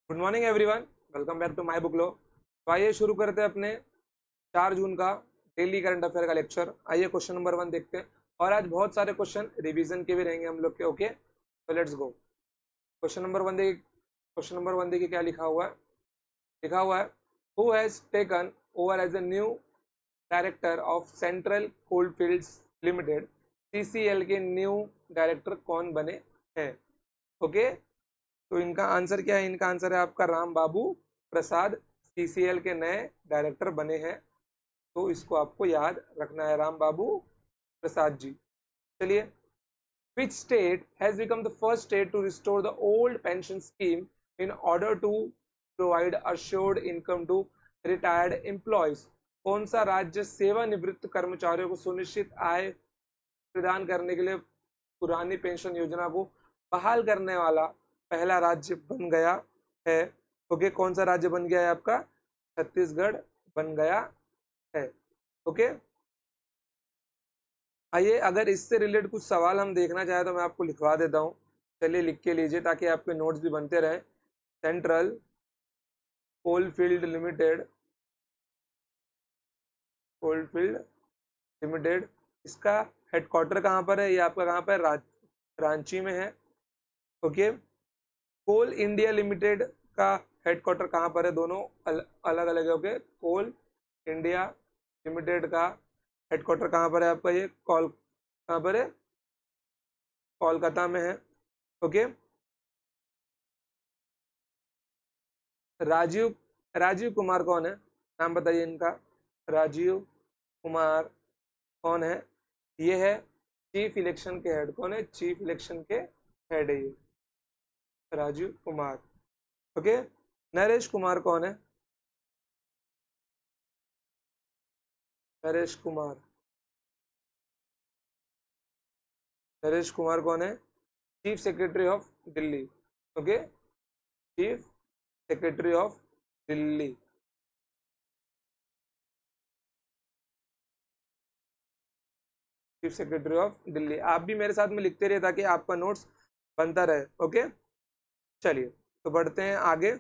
Good morning everyone, welcome back to my book लो। तो आइए शुरू करते हैं अपने 4 जून का डेली करंट अफेयर का लेक्चर। आइए क्वेश्चन नंबर 1 देखते हैं और आज बहुत सारे क्वेश्चन रिवीजन के भी रहेंगे हम लोग के। ओके, तो लेट्स गो। क्वेश्चन नंबर 1 देखिए क्या लिखा हुआ है who has taken over as a new director of central coalfields limited. CCL के न्यू डायरेक्टर कौन बने हैं? ओके, तो इनका आंसर क्या है? इनका आंसर है आपका राम बाबू प्रसाद सीसीएल के नए डायरेक्टर बने हैं। तो इसको आपको याद रखना है, राम बाबू प्रसाद जी। चलिए, which state has become the first state to restore the old pension scheme in order to provide assured income to retired employees? कौन सा राज्य सेवानिवृत्त कर्मचारियों को सुनिश्चित आय प्रदान करने के लिए पुरानी पेंशन योजना को बहाल करने वाला पहला राज्य बन गया है? ओके, कौन सा राज्य बन गया है आपका? छत्तीसगढ़ बन गया है। ओके, आइए अगर इससे रिलेटेड कुछ सवाल हम देखना चाहें तो मैं आपको लिखवा देता हूँ। चलिए लिख के लीजिए ताकि आपके नोट्स भी बनते रहे। सेंट्रल कोलफील्ड लिमिटेड इसका हेडक्वार्टर कहाँ पर है? ये आपका कहाँ पर? रांची में है। ओके, कोल इंडिया लिमिटेड का हेडक्वार्टर कहाँ पर है? दोनों अलग अलग है। ओके, कोल इंडिया लिमिटेड का हेडक्वार्टर कहाँ पर है आपका? ये कहाँ पर है? कोलकाता में है। ओके, राजीव राजीव कुमार कौन है? नाम बताइए इनका। राजीव कुमार कौन है? ये है चीफ इलेक्शन के हेड। कौन है? चीफ इलेक्शन के हेड है ये, राजीव कुमार। ओके, नरेश कुमार कौन है? नरेश कुमार कौन है? Chief secretary of Delhi. Okay, chief secretary of Delhi. Chief secretary of Delhi. आप भी मेरे साथ में लिखते रहिए ताकि आपका नोट्स बनता रहे। ओके, चलिए तो बढ़ते हैं आगे।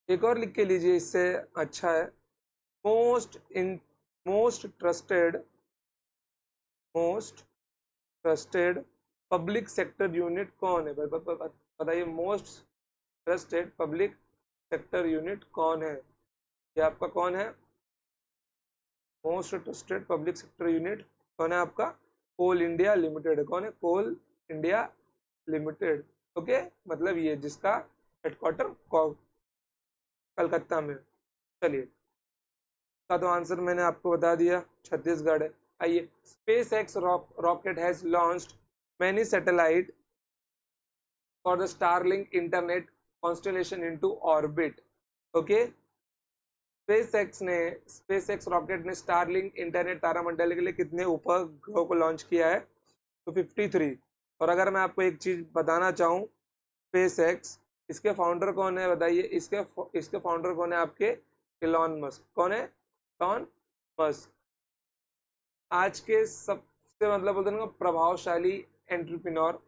एक और लिख के लीजिए, इससे अच्छा है। Most in most trusted public sector unit कौन है? बताइए, most trusted public sector unit कौन है? ये आपका कौन है? Most trusted public sector unit कौन है आपका? कोल इंडिया लिमिटेड। कौन है? कोल इंडिया लिमिटेड। ओके, मतलब ये जिसका हेडक्वार्टर कलकत्ता में। चलिए, का तो आंसर मैंने आपको बता दिया, छत्तीसगढ़ है। आइए, space x rocket has launched many satellite for the Starlink internet constellation into orbit. Okay, space x rocket ने स्टारलिंक इंटरनेट तारामंडल के लिए कितने उपग्रहों को लॉन्च किया है? तो 53। और अगर मैं आपको एक चीज बताना चाहूँ, स्पेस एक्स, इसके फाउंडर कौन है बताइए? इसके फाउंडर कौन है आपके? Elon Musk. कौन है? Elon Musk. आज के सबसे मतलब बोलते हैं ना प्रभावशाली एंटरप्रेन्योर,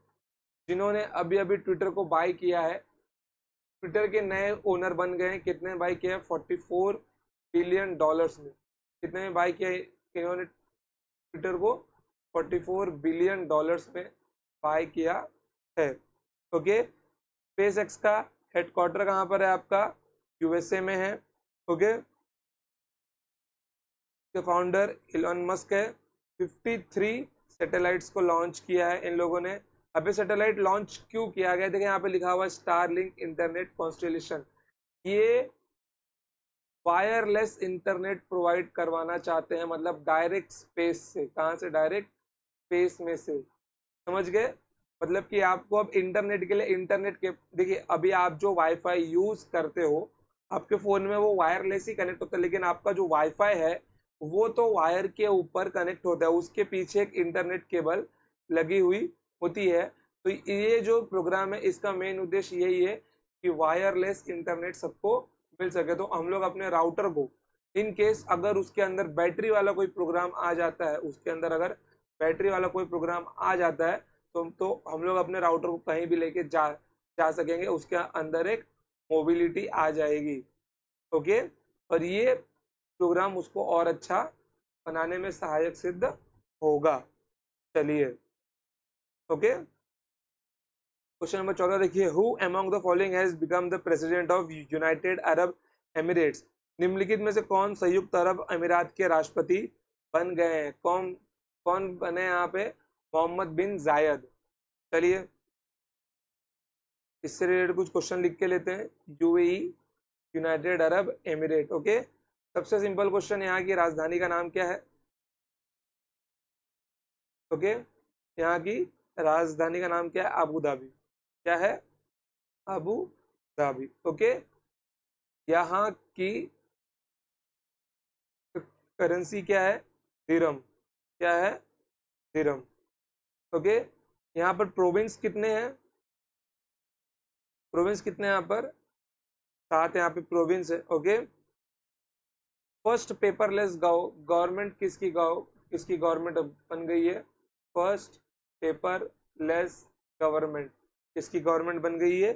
जिन्होंने अभी अभी ट्विटर को बाय किया है। ट्विटर के नए ओनर बन गए हैं। कितने बाय किया है? 44 बिलियन डॉलर्स में। कितने में बाय किया है इन्होंने ट्विटर को? 44 बिलियन डॉलर्स में बाय किया है। ओके, स्पेस एक्स का हेडक्वार्टर कहाँ पर है आपका? यूएसए में है। ओके, के फाउंडर इलॉन मस्क है। 53 सैटेलाइट्स को लॉन्च किया है इन लोगों ने। अभी सैटेलाइट लॉन्च क्यों किया गया? देखिए यहाँ पे लिखा हुआ है स्टारलिंक इंटरनेट कॉन्स्टेलेशन। ये वायरलेस इंटरनेट प्रोवाइड करवाना चाहते हैं, मतलब डायरेक्ट स्पेस से। कहाँ से? डायरेक्ट स्पेस में से। समझ गए? मतलब कि आपको अब इंटरनेट के लिए इंटरनेट के, देखिए अभी आप जो वाईफाई यूज करते हो आपके फोन में वो वायरलेस ही कनेक्ट होता है, लेकिन आपका जो वाईफाई है वो तो वायर के ऊपर कनेक्ट होता है, उसके पीछे एक इंटरनेट केबल लगी हुई होती है। तो ये जो प्रोग्राम है इसका मेन उद्देश्य यही है कि वायरलेस इंटरनेट सबको मिल सके। तो हम लोग अपने राउटर को, इन केस अगर उसके अंदर बैटरी वाला कोई प्रोग्राम आ जाता है, उसके अंदर अगर बैटरी वाला कोई प्रोग्राम आ जाता है तो हम लोग अपने राउटर को कहीं भी लेके जा सकेंगे, उसके अंदर एक मोबिलिटी आ जाएगी। ओके, और ये प्रोग्राम उसको और अच्छा बनाने में सहायक सिद्ध होगा। चलिए, ओके, क्वेश्चन नंबर 14 देखिए, who among the following has become the president of United Arab Emirates. निम्नलिखित में से कौन संयुक्त अरब अमीरात के राष्ट्रपति बन गए हैं? कौन कौन बने यहाँ पे? मोहम्मद बिन जायद। चलिए, इससे रिलेटेड कुछ क्वेश्चन लिख के लेते हैं। UAE, United Arab emirate. Okay, सबसे सिंपल क्वेश्चन, यहाँ की राजधानी का नाम क्या है? ओके, यहाँ की राजधानी का नाम क्या है? Abu Dhabi. क्या है? Abu Dhabi. ओके, यहाँ की करेंसी क्या है? दिरहम। क्या है? दिरहम। ओके, यहाँ पर प्रोविंस कितने हैं? प्रोविंस कितने हैं यहाँ पर? 7 यहाँ पे प्रोविंस है। ओके, फर्स्ट पेपरलेस गवर्नमेंट किसकी गवर्नमेंट बन गई है? फर्स्ट पेपरलेस गवर्नमेंट किसकी गवर्नमेंट बन गई है?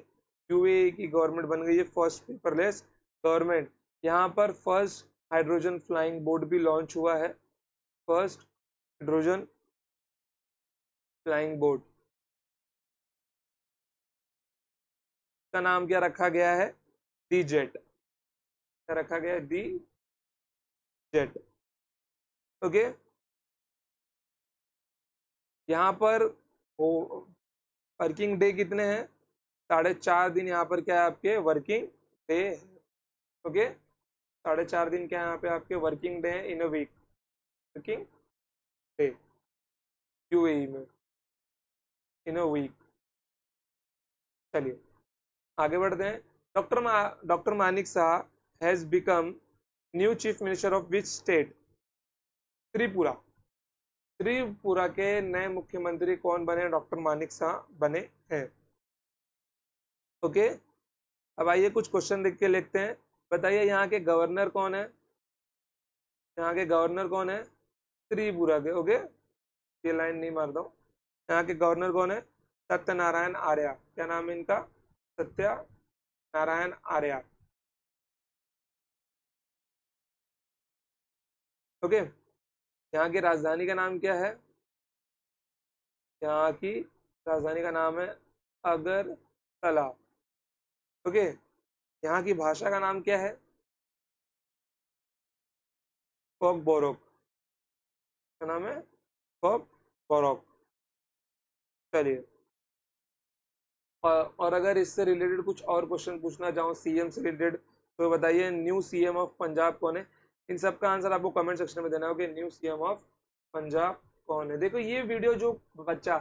यूएई की गवर्नमेंट बन गई है फर्स्ट पेपरलेस गवर्नमेंट। यहाँ पर फर्स्ट हाइड्रोजन फ्लाइंग बोट भी लॉन्च हुआ है। फर्स्ट हाइड्रोजन फ्लाइंग बोट का नाम क्या रखा गया है? दी जेट। क्या रखा गया है? दी जेट। ओके, यहाँ पर वर्किंग डे कितने हैं? 4.5 दिन यहाँ पर क्या है आपके? Working day. ओके, 4.5 दिन क्या है यहाँ पे आपके? Working day in a week. Working day UAE में इन अ वीक। चलिए, आगे बढ़ते हैं। Doctor Manik Shah has become new chief minister of which state? Tripura. Tripura के नए मुख्यमंत्री कौन बने? डॉक्टर मानिक शाह बने हैं। ओके, अब आइए कुछ क्वेश्चन देख के लिखते हैं। बताइए, यहाँ के गवर्नर कौन है? यहाँ के गवर्नर कौन है? त्रिपुरा के। ओके, ये लाइन नहीं मार दो। यहाँ के गवर्नर कौन है? सत्यनारायण आर्य। क्या नाम है इनका? सत्य नारायण आर्य। ओके, यहाँ की राजधानी का नाम क्या है? यहाँ की राजधानी का नाम है अगरतला। ओके, यहाँ की भाषा का नाम क्या है? कोक बोरोक। क्या नाम है? कोक बोरोक। चलिए, और अगर इससे रिलेटेड कुछ और क्वेश्चन पूछना चाहो सीएम से रिलेटेड, तो बताइए, न्यू सीएम ऑफ पंजाब कौन है? इन सब का आंसर आपको कमेंट सेक्शन में देना होगा। न्यू सीएम ऑफ पंजाब कौन है? देखो, ये वीडियो जो बच्चा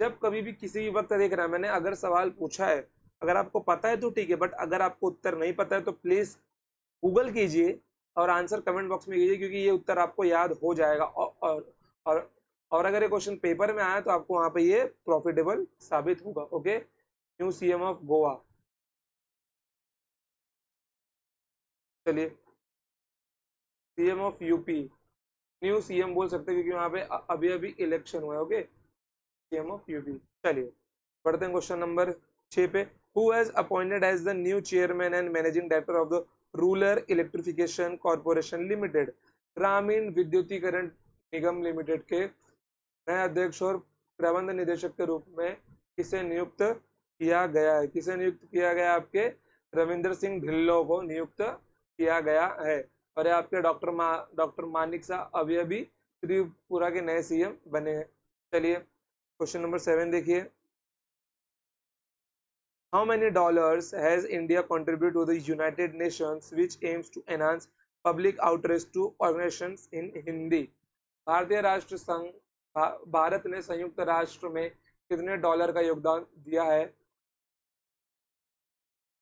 जब कभी भी किसी भी वक्त देख रहा है, मैंने अगर सवाल पूछा है, अगर आपको पता है तो ठीक है, बट अगर आपको उत्तर नहीं पता है तो प्लीज गूगल कीजिए और आंसर कमेंट बॉक्स में कीजिए, क्योंकि ये उत्तर आपको याद हो जाएगा। और, और अगर ये क्वेश्चन पेपर में आया तो आपको वहां पे ये प्रॉफिटेबल साबित होगा। Okay, new CM of Goa. चलिए, CM of UP. New CM बोल सकते हैं क्योंकि वहां पे अभी अभी इलेक्शन हुआ है। Okay, CM of UP. चलिए, बढ़ते हैं क्वेश्चन नंबर 6 पे। Who has appointed as the new chairman and managing director of the rural electrification corporation limited? ग्रामीण विद्युतीकरण निगम लिमिटेड के नए अध्यक्ष और प्रबंध निदेशक के रूप में किसे नियुक्त किया गया है? किसे नियुक्त किया गया? आपके रविंद्र सिंह ढिल्लों को नियुक्त किया गया है। और ये आपके डॉक्टर मानिक शाह अभी अभी त्रिपुरा के नए सीएम बने हैं। चलिए, क्वेश्चन नंबर 7 देखिए। How many dollars has India contributed to the United Nations, which aims to enhance public outreach to organizations in Hindi? भारतीय राष्ट्र संघ भारत ने संयुक्त राष्ट्र में कितने डॉलर का योगदान दिया है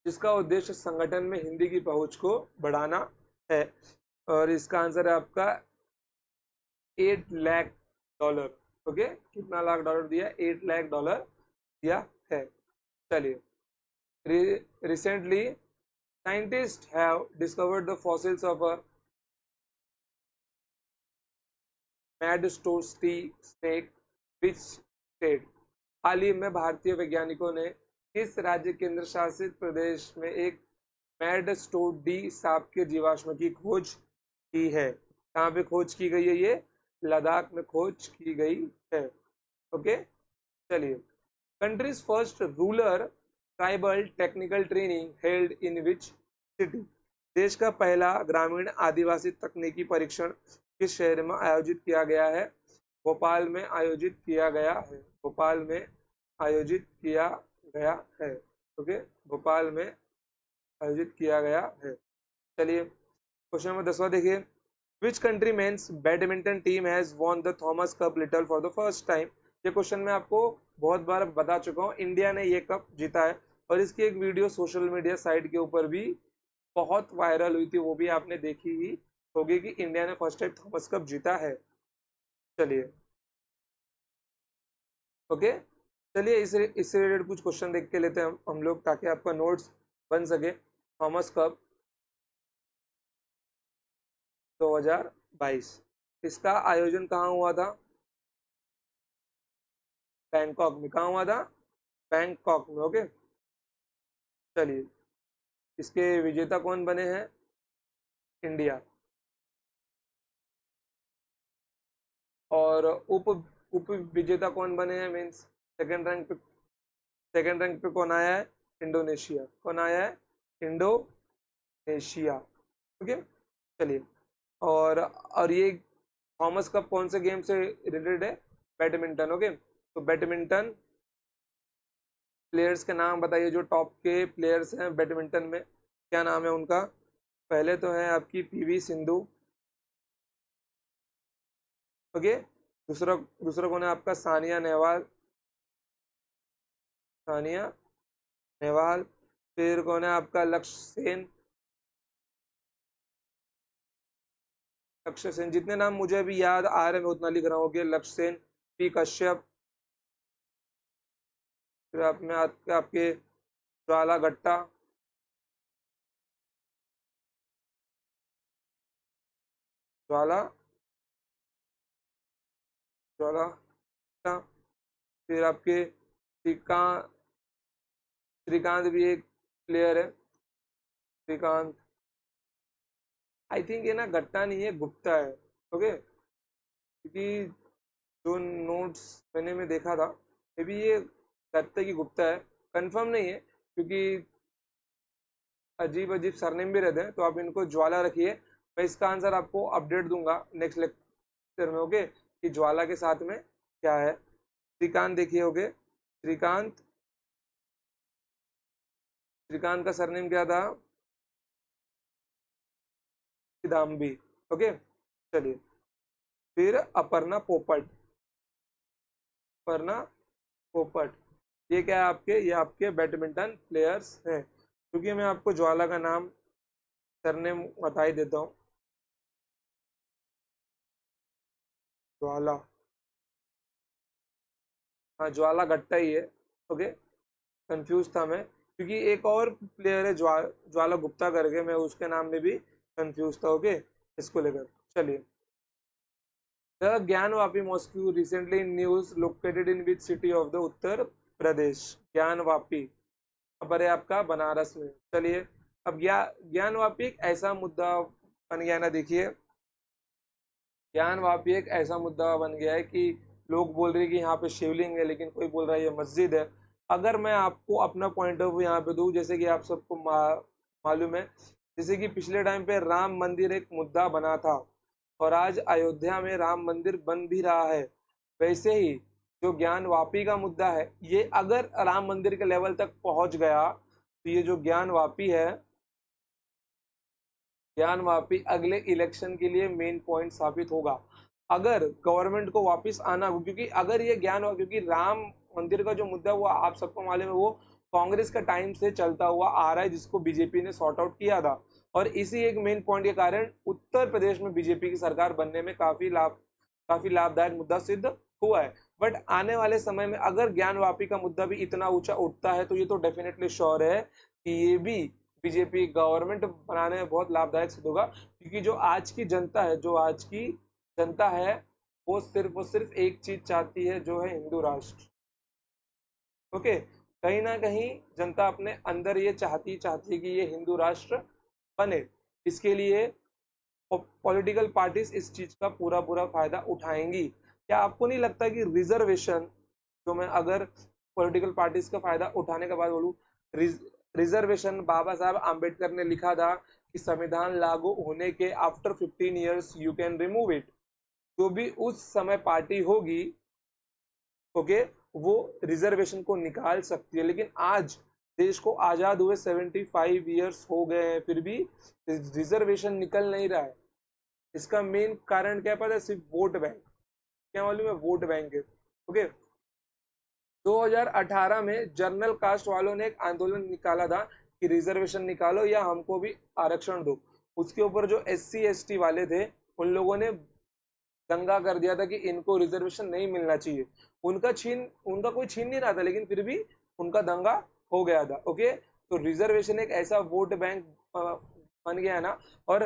जिसका उद्देश्य संगठन में हिंदी की पहुंच को बढ़ाना है? और इसका आंसर है आपका 8 लाख डॉलर। ओके, कितना लाख डॉलर दिया? 8 लाख डॉलर दिया है। चलिए, recently scientists have discovered the fossils of a Madstone snake which state? हाल ही में भारतीय वैज्ञानिकों ने किस राज्य केंद्र शासित प्रदेश में एक मैड स्टोड डी सांप के जीवाश्म की खोज की है? कहाँ पे खोज की गई है? ये लद्दाख में खोज की गई है। ओके, चलिए। Countries first rural tribal technical training held in which city? देश का पहला ग्रामीण आदिवासी तकनीकी परीक्षण किस शहर में आयोजित किया गया है? भोपाल में आयोजित किया गया है। भोपाल में आयोजित किया गया है। ओके, भोपाल में आयोजित किया गया है। चलिए, क्वेश्चन नंबर 10वां देखिए। Which country men's badminton team has won the Thomas cup title for the first time? ये क्वेश्चन मैं आपको बहुत बार बता चुका हूँ, इंडिया ने ये कप जीता है और इसकी एक वीडियो सोशल मीडिया साइट के ऊपर भी बहुत वायरल हुई थी, वो भी आपने देखी ही होगी कि इंडिया ने फर्स्ट टाइम थॉमस कप जीता है। चलिए, ओके, चलिए इससे रिलेटेड कुछ क्वेश्चन देख के लेते हैं हम लोग, ताकि आपका नोट्स बन सके। थॉमस कप 2022, इसका आयोजन कहाँ हुआ था? बैंकॉक में। कहाँ हुआ था? बैंकॉक में। ओके, चलिए, इसके विजेता कौन बने हैं? इंडिया। और उप उप विजेता कौन बने हैं? मीन्स सेकंड रैंक पे कौन आया है? इंडोनेशिया। कौन आया है? इंडोनेशिया। ओके, चलिए। और ये थॉमस कप कौन से गेम से रिलेटेड है? बैडमिंटन। ओके, तो बैडमिंटन प्लेयर्स के नाम बताइए, जो टॉप के प्लेयर्स हैं बैडमिंटन में, क्या नाम है उनका? पहले तो है आपकी पीवी सिंधु। ओके, दूसरा दूसरा कौन है आपका? सानिया नेहवाल। सानिया नेहवाल। फिर कौन है आपका? लक्ष्य सेन। लक्ष्य सेन, जितने नाम मुझे अभी याद आ रहे हैं मैं उतना लिख रहा हूँ। ओके, लक्ष्य सेन, पी कश्यप। फिर आप में आपके ज्वाला गट्टा। ज्वाला ज्वाला गट्टा। फिर आपके श्रीकांत। श्रीकांत भी एक प्लेयर है, श्रीकांत। आई थिंक ये ना गट्टा नहीं है, गुप्ता है। ओके, क्योंकि जो नोट्स मैंने में देखा था, मे बी ये गत्ते की गुप्ता है। कंफर्म नहीं है, क्योंकि अजीब अजीब सरनेम भी रहते हैं, तो आप इनको ज्वाला रखिए। मैं इसका आंसर आपको अपडेट दूंगा नेक्स्ट लेक्चर में। ओके, कि ज्वाला के साथ में क्या है। श्रीकांत देखिए। ओके, श्रीकांत। श्रीकांत का सरनेम क्या था? सिदाम्बी। ओके, चलिए। फिर अपर्णा पोपट। अपर्णा पोपट, ये क्या है आपके? ये आपके बैडमिंटन प्लेयर्स हैं। क्योंकि मैं आपको ज्वाला का नाम, सरनेम बता ही देता हूँ। ज्वाला, हाँ, ज्वाला गट्टा ही है। ओके, कंफ्यूज था मैं, क्योंकि एक और प्लेयर है ज्वाला गुप्ता करके, मैं उसके नाम में भी कंफ्यूज था। ओके, इसको लेकर। चलिए, the Gyanvapi mosque recently news located in which city of the Uttar Pradesh? Gyanvapi पर है आपका बनारस में। चलिए, अब ज्ञानवापी एक ऐसा मुद्दा बन गया ना, देखिए। ज्ञानवापी एक ऐसा मुद्दा बन गया है कि लोग बोल रहे हैं कि यहाँ पे शिवलिंग है, लेकिन कोई बोल रहा है ये मस्जिद है। अगर मैं आपको अपना पॉइंट ऑफ व्यू यहाँ पे दूं, जैसे कि आप सबको मालूम है, जैसे कि पिछले टाइम पे राम मंदिर एक मुद्दा बना था, और आज अयोध्या में राम मंदिर बन भी रहा है। वैसे ही जो ज्ञानवापी का मुद्दा है, ये अगर राम मंदिर के लेवल तक पहुंच गया, तो ये जो ज्ञानवापी है, ज्ञानवापी अगले इलेक्शन के लिए मेन पॉइंट साबित होगा। अगर गवर्नमेंट को वापस आना हो, क्योंकि अगर ये क्योंकि राम मंदिर का जो मुद्दा वो आप सबको मालूम है, वो कांग्रेस का टाइम से चलता हुआ आ रहा है, जिसको बीजेपी ने सॉर्ट आउट किया था। और इसी एक मेन पॉइंट के कारण उत्तर प्रदेश में बीजेपी की सरकार बनने में काफी लाभदायक मुद्दा सिद्ध हुआ है। बट आने वाले समय में अगर ज्ञानवापी का मुद्दा भी इतना ऊंचा उठता है, तो ये तो डेफिनेटली श्योर है कि ये भी बीजेपी गवर्नमेंट बनाने में बहुत लाभदायक सिद्ध होगा। क्योंकि जो आज की जनता है, वो सिर्फ एक चीज चाहती है, जो है हिंदू राष्ट्र। ओके, कहीं ना कहीं जनता अपने अंदर ये चाहती है कि ये हिंदू राष्ट्र बने। इसके लिए पॉलिटिकल पार्टीज इस चीज का पूरा पूरा फायदा उठाएंगी। क्या आपको नहीं लगता कि रिजर्वेशन, जो मैं अगर पॉलिटिकल पार्टीज का फायदा उठाने के बाद बोलूं, रिजर्वेशन बाबा साहब आम्बेडकर ने लिखा था कि संविधान लागू होने के after 15 years you can remove it. जो भी उस समय पार्टी होगी, ओके, वो रिजर्वेशन को निकाल सकती है। लेकिन आज देश को आजाद हुए 75 ईयर्स हो गए हैं, फिर भी रिजर्वेशन निकल नहीं रहा है। इसका मेन कारण क्या पता है? सिर्फ वोट बैंक। क्या मालूम है? वोट बैंक है। ओके, 2018 में जनरल कास्ट वालों ने एक आंदोलन निकाला था कि रिजर्वेशन निकालो या हमको भी आरक्षण दो। उसके ऊपर जो SC ST वाले थे, उन लोगों ने दंगा कर दिया था कि इनको रिजर्वेशन नहीं मिलना चाहिए। उनका कोई छीन नहीं रहा था, लेकिन फिर भी उनका दंगा हो गया था। ओके, तो रिजर्वेशन एक ऐसा वोट बैंक बन गया ना। और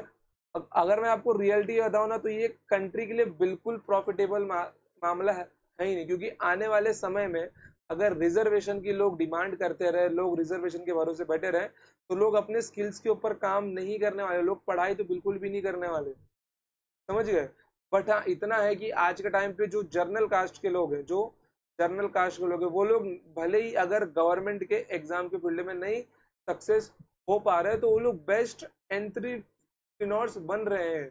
अगर मैं आपको रियलिटी बताऊं ना, तो ये कंट्री के लिए बिल्कुल प्रॉफिटेबल मामला है ही नहीं। क्योंकि आने वाले समय में अगर रिजर्वेशन की लोग डिमांड करते रहे, लोग रिजर्वेशन के भरोसे बैठे रहे, तो लोग अपने स्किल्स के ऊपर काम नहीं करने वाले, लोग पढ़ाई तो बिल्कुल भी नहीं करने वाले। समझ गए? बट हाँ, इतना है कि आज के टाइम पे जो जर्नल कास्ट के लोग हैं, जो जर्नल कास्ट के लोग हैं, वो लोग भले ही अगर गवर्नमेंट के एग्जाम के फील्ड में नहीं सक्सेस हो पा रहे, तो वो लोग बेस्ट एंट्रीप्रेन्योर्स बन रहे हैं।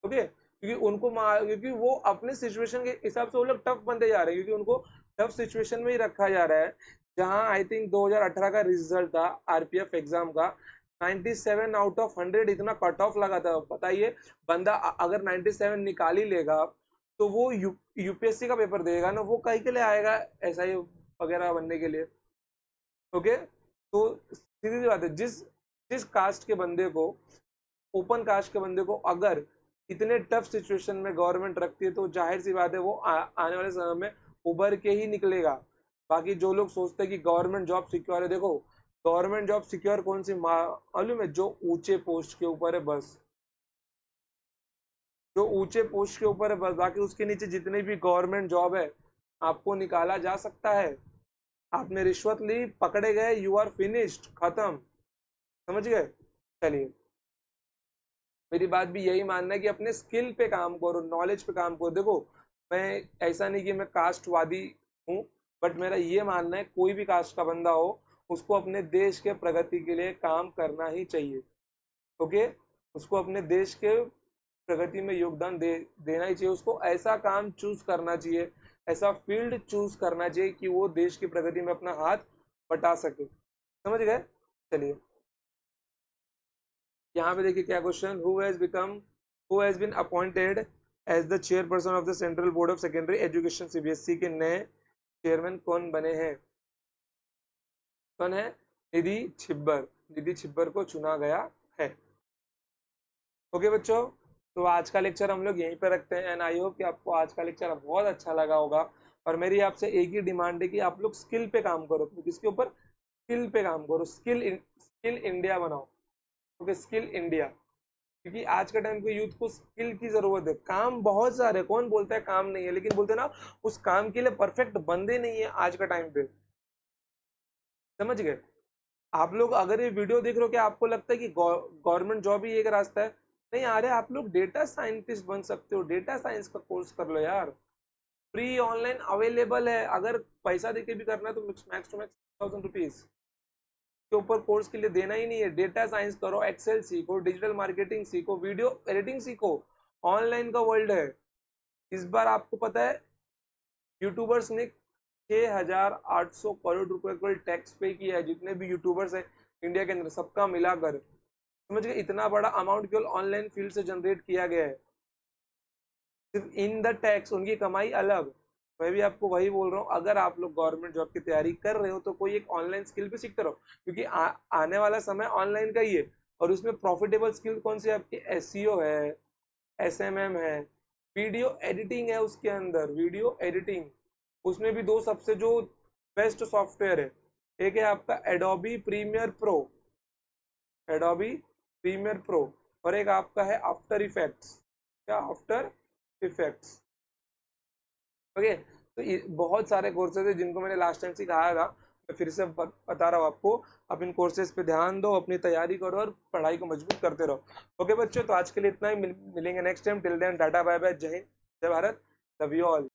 ओके, क्योंकि क्योंकि वो अपने सिचुएशन के हिसाब से वो लोग टफ बनते जा रहे हैं, क्योंकि उनको टफ सिचुएशन में ही रखा जा रहा है। जहां आई थिंक 2018 का रिजल्ट था RPF एग्जाम का, 97 आउट ऑफ 100 इतना कट ऑफ लगा था। बताइए, बंदा अगर 97 निकाल ही लेगा, तो वो UPSC का पेपर देगा ना, वो कहीं के लिए आएगा SI वगैरह बनने के लिए? ओके, तो सीधी सी बात है, जिस जिस कास्ट के बंदे को, ओपन कास्ट के बंदे को अगर इतने टफ सिचुएशन में गवर्नमेंट रखती है, तो जाहिर सी बात है वो आने वाले समय में उभर के ही निकलेगा। बाकी जो लोग सोचते हैं कि गवर्नमेंट जॉब सिक्योर है, देखो, गवर्नमेंट जॉब सिक्योर कौन सी मालूम है? जो ऊंचे पोस्ट के ऊपर है बस, जो ऊंचे पोस्ट के ऊपर है बस। बाकी उसके नीचे जितनी भी गवर्नमेंट जॉब है, आपको निकाला जा सकता है। आपने रिश्वत ली, पकड़े गए, यू आर फिनिश्ड, खत्म। समझ गए? चलिए, मेरी बात भी यही मानना है कि अपने स्किल पे काम करो, नॉलेज पे काम करो। देखो, मैं ऐसा नहीं कि मैं कास्टवादी हूँ, बट मेरा ये मानना है कोई भी कास्ट का बंदा हो, उसको अपने देश के प्रगति के लिए काम करना ही चाहिए। ओके, उसको अपने देश के प्रगति में योगदान देना ही चाहिए। उसको ऐसा काम चूज करना चाहिए, ऐसा फील्ड चूज करना चाहिए कि वो देश की प्रगति में अपना हाथ बटा सके। समझ गए? चलिए, यहाँ पे देखिए क्या question, who has been appointed as the chairperson of the central board of secondary education CBSE के नए चेयरमैन कौन बने हैं? कौन है? निधि छिब्बर। निधि छिब्बर को चुना गया है। ओके बच्चों, तो आज का लेक्चर हम लोग यहीं पे रखते हैं, एंड आई होप कि आपको आज का लेक्चर बहुत अच्छा लगा होगा। और मेरी आपसे एक ही डिमांड है कि आप लोग स्किल पे काम करो। किसके ऊपर? स्किल पे काम करो। स्किल इंडिया बनाओ। Okay, skill India. क्योंकि आज के टाइम पे यूथ को स्किल की जरूरत है। काम बहुत सारे, कौन बोलता है काम नहीं है, लेकिन बोलते हैं ना, उस काम के लिए परफेक्ट बंदे नहीं है आज का टाइम पे। समझ गए? आप लोग अगर ये वीडियो देख रहे हो, क्या आपको लगता है कि गवर्नमेंट जॉब ही एक रास्ता है? नहीं, आ रहे आप लोग डेटा साइंटिस्ट बन सकते हो। डेटा साइंस का कोर्स कर लो यार, फ्री ऑनलाइन अवेलेबल है। अगर पैसा देके भी करना है तो मैक्स टू मैक्स 1000 रुपीज के ऊपर कोर्स के लिए देना ही नहीं है। डेटा साइंस करो, एक्सेल सीखो, डिजिटल मार्केटिंग सीखो, वीडियो एडिटिंग सीखो। ऑनलाइन का वर्ल्ड है। इस बार आपको पता है, यूट्यूबर्स ने 6,800 करोड़ रुपए टैक्स पे किया है। जितने भी यूट्यूबर्स है इंडिया के अंदर, सबका मिलाकर, समझ गए? इतना बड़ा अमाउंट केवल ऑनलाइन फील्ड से जनरेट किया गया है, सिर्फ इन द टैक्स। उनकी कमाई अलग। मैं भी आपको वही बोल रहा हूँ, अगर आप लोग गवर्नमेंट जॉब की तैयारी कर रहे हो, तो कोई एक ऑनलाइन स्किल भी सीखते रहो। क्योंकि आने वाला समय ऑनलाइन का ही है। और उसमें प्रॉफिटेबल स्किल कौन सी? आपकी SEO है, SMM है, वीडियो एडिटिंग है। उसके अंदर वीडियो एडिटिंग, उसमें भी दो सबसे जो बेस्ट सॉफ्टवेयर है, एक है आपका Adobe premiere pro, Adobe premiere pro, और एक आपका है आफ्टर इफेक्ट्स। क्या? After effects. ओके, तो बहुत सारे कोर्सेज है जिनको मैंने लास्ट टाइम सिखाया था। मैं फिर से बता रहा हूँ आपको, आप इन कोर्सेज पे ध्यान दो, अपनी तैयारी करो और पढ़ाई को मजबूत करते रहो। ओके बच्चों, तो आज के लिए इतना ही, मिलेंगे next time. Till then tata bye bye, जय हिंद, जय भारत, लव यू ऑल।